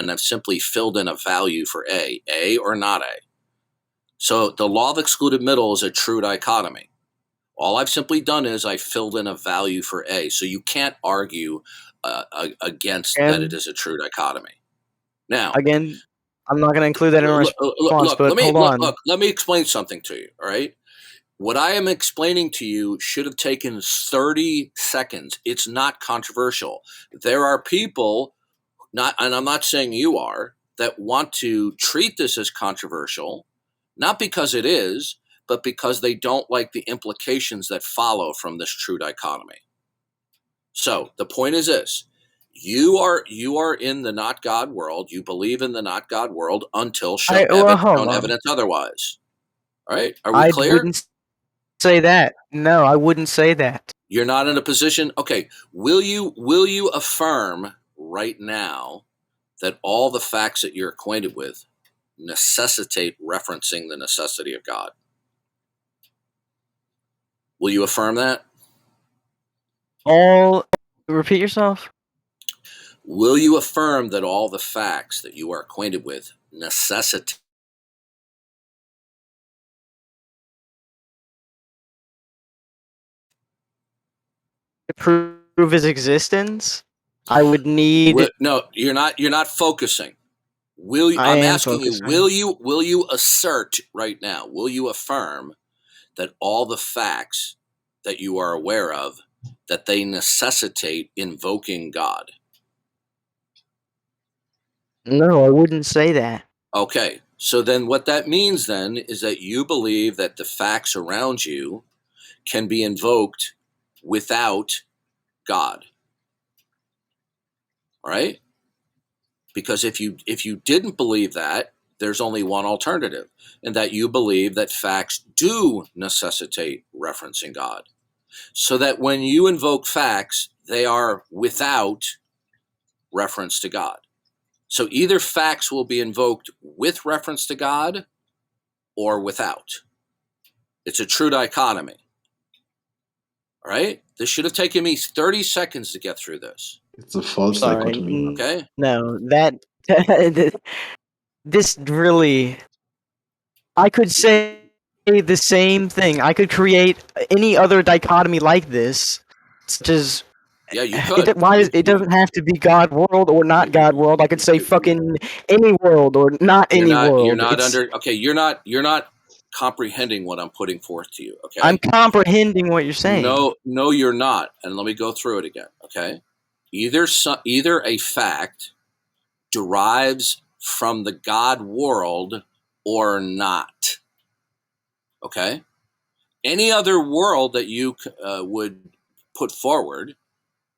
and I've simply filled in a value for A or not A. So the law of excluded middle is a true dichotomy. All I've simply done is I filled in a value for A. So you can't argue against that it And is a true dichotomy. Now, again, I'm not going to include that in response, but hold on. let me explain something to you, all right? What I am explaining to you should have taken 30 seconds. It's not controversial. There are people, and I'm not saying you are, that want to treat this as controversial, not because it is, but because they don't like the implications that follow from this true dichotomy. So the point is this: you are in the not God world. You believe in the not God world until shown evidence otherwise. All right, are we clear? I wouldn't say that. No, I wouldn't say that. You're not in a position. Okay, will you affirm right now that all the facts that you're acquainted with necessitate referencing the necessity of God? Will you affirm that? Repeat yourself. Will you affirm that all the facts that you are acquainted with necessitate? To prove his existence, I would need. No, you're not. You're not focusing. Will you, I'm asking focusing. You? Will you assert right now? Will you affirm that all the facts that you are aware of that they necessitate invoking God? No, I wouldn't say that. Okay, so then what that means then is that you believe that the facts around you can be invoked without God. All right? Because if you didn't believe that, there's only one alternative, and that you believe that facts do necessitate referencing God. So that when you invoke facts, they are without reference to God. So either facts will be invoked with reference to God or without. It's a true dichotomy. All right? This should have taken me 30 seconds to get through this. It's a false dichotomy. Okay? No, this really... I could say the same thing. I could create any other dichotomy like this, such as... Yeah, you could. It doesn't have to be God world or not God world. I could say fucking any world or not any world. You're not comprehending what I'm putting forth to you. Okay. I'm comprehending what you're saying. No, you're not. And let me go through it again. Okay. Either a fact derives from the God world or not. Okay. Any other world that you would put forward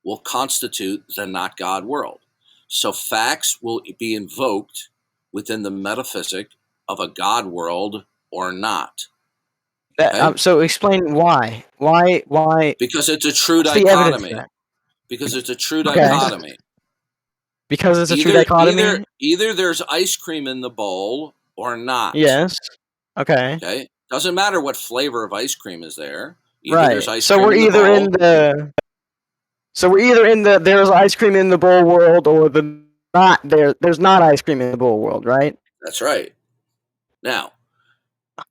will constitute the not God world. So facts will be invoked within the metaphysic of a God world or not. Okay? So explain why. Why? Because it's a true dichotomy. Because it's a true dichotomy. Because it's a true dichotomy? Either there's ice cream in the bowl or not. Yes. Okay. Okay. Doesn't matter what flavor of ice cream is there. Right. So we're either in the... So we're either in the there's ice cream in the bowl world or the not there's not ice cream in the bowl world, right? That's right. Now,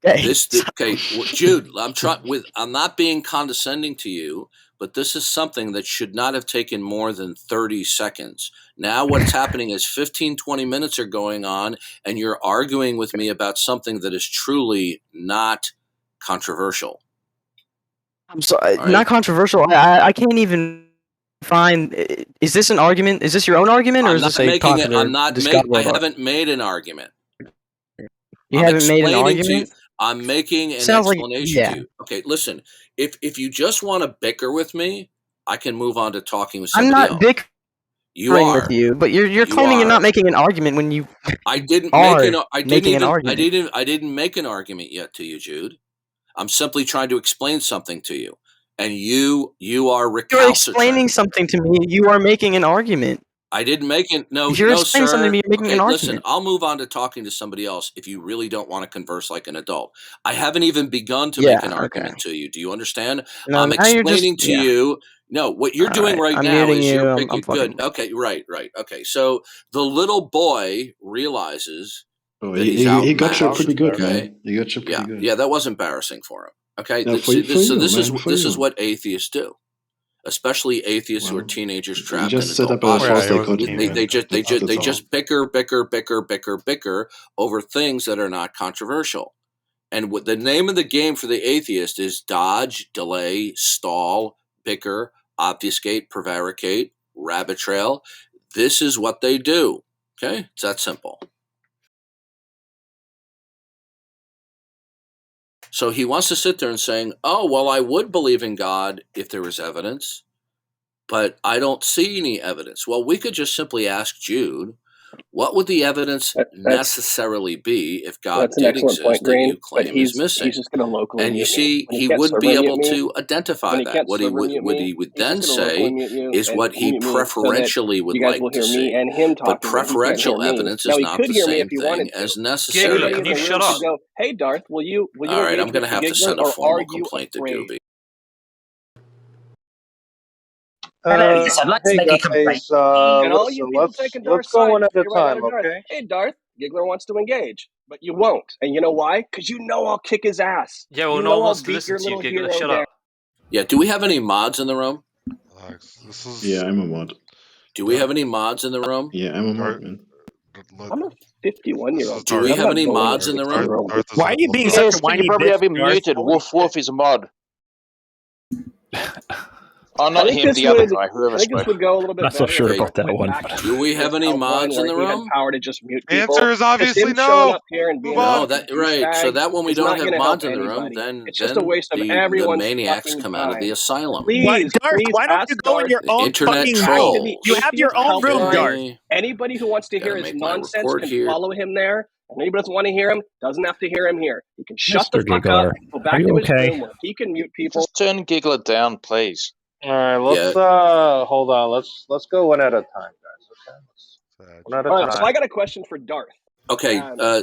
okay, Jude, I'm not being condescending to you, but this is something that should not have taken more than 30 seconds. Now what's happening is 15, 20 minutes are going on, and you're arguing with me about something that is truly not controversial. I'm sorry, right? Not controversial. I can't even find... Is this an argument? Is this your own argument, or is this a popular... I haven't made an argument. You haven't made an argument? I'm making an explanation to you. Okay, listen. If you just want to bicker with me, I can move on to talking with somebody else. I'm not bickering with you, but you're claiming you're not making an argument when you... I didn't make an argument yet to you, Jude. I'm simply trying to explain something to you, and you are recalcitrant. You're explaining something to me. You are making an argument. I didn't make it. No, If you're no, explaining something to sir. me, you're making Okay, an listen, argument. I'll move on to talking to somebody else if you really don't want to converse like an adult. I haven't even begun to make an Yeah, okay. argument to you. Do you understand? No, I'm now you're just explaining to you. No, what you're doing Alright, right I'm now muting is you. you're I'm picking fucking. good. Okay, right. Okay, so the little boy realizes Oh, that he's he got you outmatched. pretty good, Okay, man. He got you pretty good. yeah, that was embarrassing for him. Okay, Yeah, for see, for so you, this man, for this is you. what atheists do, especially atheists who are Well, teenagers he trapped in just set adult up a bodies. false he was a dichotomy, They, man. they just they That's just they all. just bicker over things that are not controversial. And what the name of the game for the atheist is dodge, delay, stall, bicker, obfuscate, prevaricate, rabbit trail. This is what they do. Okay, it's that simple. So he wants to sit there and saying, "Oh, well, I would believe in God if there was evidence, but I don't see any evidence." Well, we could just simply ask Jude, what would the evidence necessarily be if God That's an did excellent point, exist that you Green. But claim is he's missing? just going to locally And you mute me see, when he he can't would be server mute able me. to identify When he that. can't server mute What me, he would he's then just going to locally say mute you is and what he mute me so that preferentially would you guys will like to hear me see. and him But talking, but he can't hear preferential me. evidence Now is he not could the hear me if same he thing wanted to. as necessary Giggler, Anybody can in you the evidence. room shut should up? go, "Hey Darth, will you All right, I'm engage going to Mr. have to Giggler, send a or are formal you complaint to afraid?" Doobie. Hello, yes, I'd like to Hey make a complaint. guys, And all you listen, people taking let's Darth's go side, one at just a say right now to time, Darth, okay? "Hey Darth, Giggler wants to engage, but you won't." And you know why? Because you know I'll kick his ass. Yeah, well, You no one know I'll wants to beat listen your to you, little Giggler. hero Shut down. up. Yeah, do we have any mods in the room? This is Yeah, I'm a mod. Do we have any mods in the room? Yeah, I'm a mod, Darth. man. I'm a This is 51-year-old. Do we I'm have not any going in a mods in the room? 60-year-old. Darth is Why are an you being adult. such a Yes, you whiny probably bitch, have him Darth? muted. Holy Wolf Wolf shit. is a mod. Oh, I not think him, this the other would guy, whoever I think this spoke. would go a little bit Not so better sure if Okay. about Darth that went one. back to Do we his have any outline mods in where the he had room? power to just mute people. Answer is Because obviously him showing no. up here and Move being a on. No, fucking that right. So douchebag that when we is don't not have going to help mods in the room, anybody. then It's just a waste of the everyone's maniacs fucking come out of the time. asylum. What, Please, Darth, please why don't you ask go in Darth your The own internet fucking back to room? the You trolls. have your atheist own room, helpline. Darth. Okay. Anybody who wants to Gotta hear his make my nonsense report can here. follow him there. And anybody doesn't want to hear him doesn't have to hear him here. He can shut the Mr. fuck up, Giggler, go are back you to his okay? room where he can mute people. Just turn Giggler down, please. Alright, Yeah. let's hold on, let's go one at a time, guys, okay? One at a All right, so time. I got a question for Darth. Okay.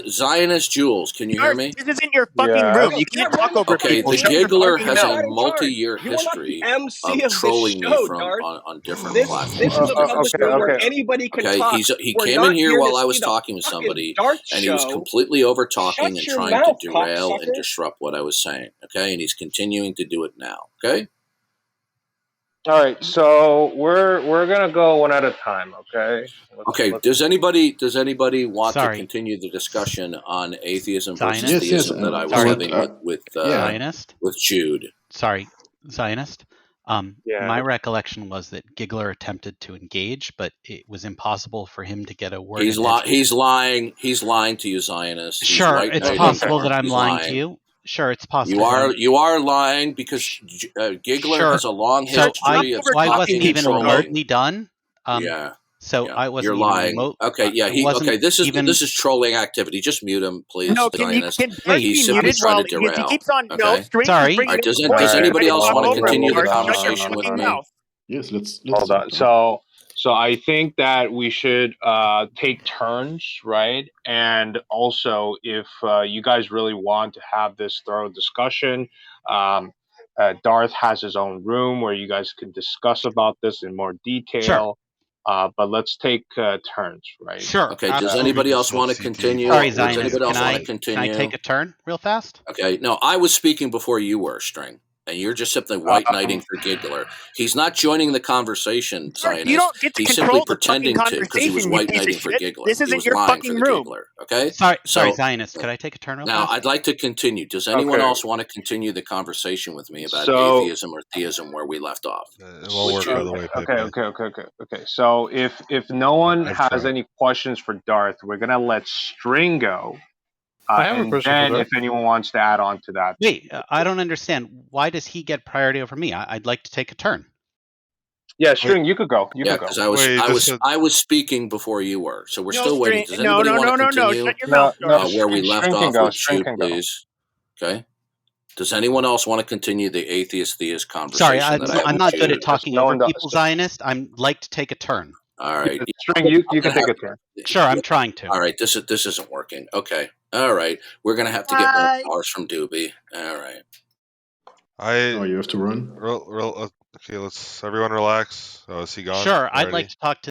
Zionist Jules, can you hear Darth, me? this isn't your fucking room. Yes. You Yeah, can't why talk the over fuck are Okay. you people. The Shut rude? your Giggler fucking You're has a mouth. not in charge. multi-year You are not the history MC of of this trolling me show, from Darth. on different This is a platforms. public Okay, room where okay. anybody can Okay. talk. He We're came in not here here to while I see was the talking to fucking somebody, Darth and he was show. completely over talking Shut and your trying to mouth, derail and cocksucker. disrupt what I was saying. Okay, and he's continuing to do it now. Okay. Alright, so we're gonna go one at a time, okay? Okay. Let's Does anybody want to Sorry, continue the discussion on atheism versus Zionist. Yes, theism that I was I'll Sorry, let, having yeah. Zionist. with Jude? Sorry, Zionist. Yeah. My recollection was that Giggler attempted to engage, but it was impossible for him to get a word He's in. He's lying. He's lying to you, Zionist. He's Sure, white it's knighting. possible that I'm He's lying to lying. you. Sure, it's possible. You are lying because Giggler Sure. has a long So history of I talking wasn't and even trolling. remotely done. Yeah. So Yeah, I wasn't you're even lying. remote. Okay, yeah, I wasn't this even. is trolling activity. Just mute him, please, No, can Zionist. Darth Wait, be He's simply muted trying while to because he derail. keeps on Okay. String keeps Sorry. bringing All right. up Does points. Alright, Trying anybody to else talk want to over continue the people, hold Darth. on, Shut your conversation with fucking me? mouth. Yes, let's hold on. talk. So I think that we should take turns, right? And also, if you guys really want to have this thorough discussion, Darth has his own room where you guys can discuss about this in more detail. Sure. But let's take turns, right? Sure. Okay. Does Absolutely. anybody else want to continue? Sorry, Does Zionist. anybody else want to Can continue? I take a turn real fast? Okay. No, I was speaking before you were, String. And you're just simply white knighting for Giggler. He's not joining the conversation, Darth, you Zionist. don't get to He's simply control the fucking pretending to because he was conversation, you white piece of knighting for shit. Giggler. This He isn't was your lying for fucking the room. Giggler. Okay. Sorry, Zionist. Could I take a turn real Now fast? I'd like to continue. Does anyone Okay. else want to continue the conversation with me about So atheism or theism where we left off? It won't work, by the way, okay. So if no one I've has tried. any questions for Darth, we're gonna let String go. I have a And question for then Darth. if anyone wants to add on to that. Wait, I don't understand. Why does he get priority over me? I'd like to take a turn. Yeah, String, you could go. You Yeah, could go. because I was speaking before you were, so we're No, still waiting. String. Does anybody want to continue Shut your mouth, Darth. where we left String can off go. with String Jude, can go. please? Okay. Does anyone else want to continue the atheist theist Sorry, conversation that I have I'm with not good Jude? at talking no over one does. people, Zionist. I'd like to take a turn. All right. String, you can take a turn. Sure, I'm trying to. All right, this isn't working. Okay. All right. We're gonna have to get more powers from Doobie. All right. Oh, you have to run? Okay, let's everyone relax. Oh, is he gone? Sure, I'd already? like to talk to